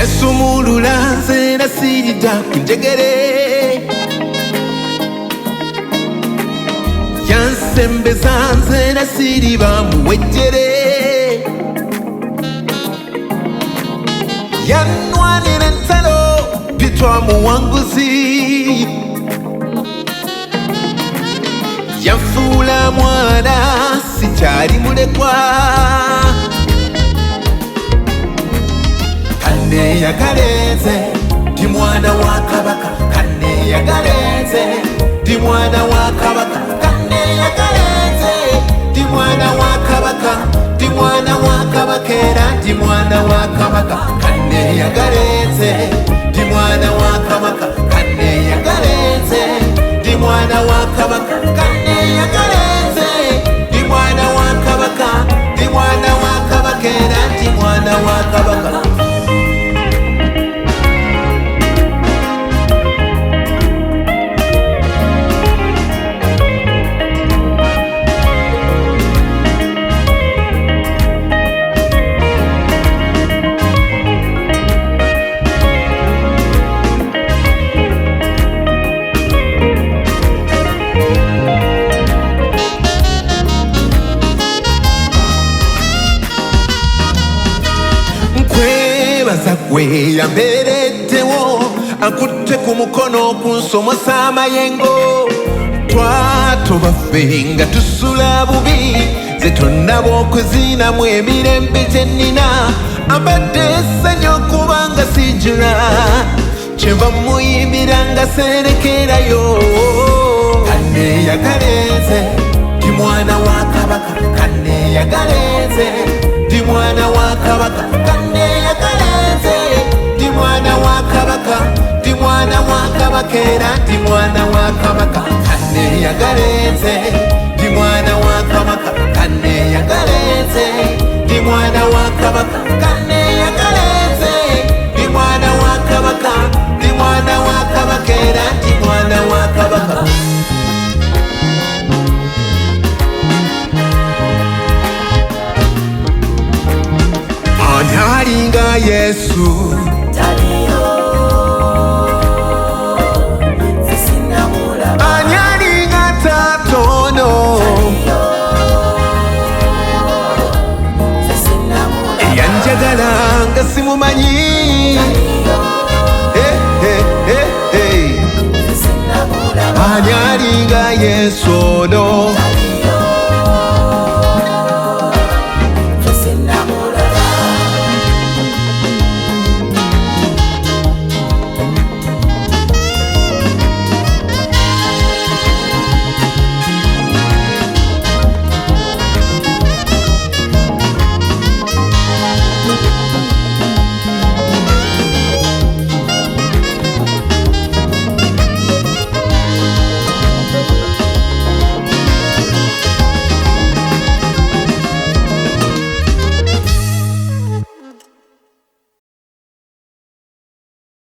yasumulula nze nasirida ku njegere yansembeza nze nasiriba mu wejjere yanwanira ensalo bitwa muwanguzi yanfuula mwana sikyali mulekwa kaneyagalenze ndi mwana wa kabaka kaneyagalenze ndi mwana wa kabaka kaneyagalenze ndi mwana wa kabaka ndi mwana wa kabaka era ndi mwana wa kabaka kaneyagalenze ndi mwana wa kabaka kaneyagalenze ndi mwana wa kabaka kaneyagalenze ndi mwana wa kabaka ndi mwana wa kabaka era ndi mwana wa kabaka gwe yambereddewo akutte ku mukono kunsomosa amayengo twatoba ffe nga tusula bubi ze tonnaba okuzinamu emirembe gye nnina ambadde essanyu okubanga sijula kyenva muyimbira nga serekerayo kaneyagalenze ndi mwana wa kabaka kaneyagalenze ndi mwana wa kabaka kaneyagalenze ndi mwana wa kabaka ndi mwana wa kabaka era ndi mwana wa kabaka kaneyagalenze ndi mwana wa kabaka kaneyagalenze ndi mwana wa kabaka kaneyagalenze ndi mwana wa kabaka ndi mwana wa kabaka era ndi mwana wa kabaka Anyalinga Yesu anyalinga tatono eyanjagala nga simumanyi anyalinga Yesu ono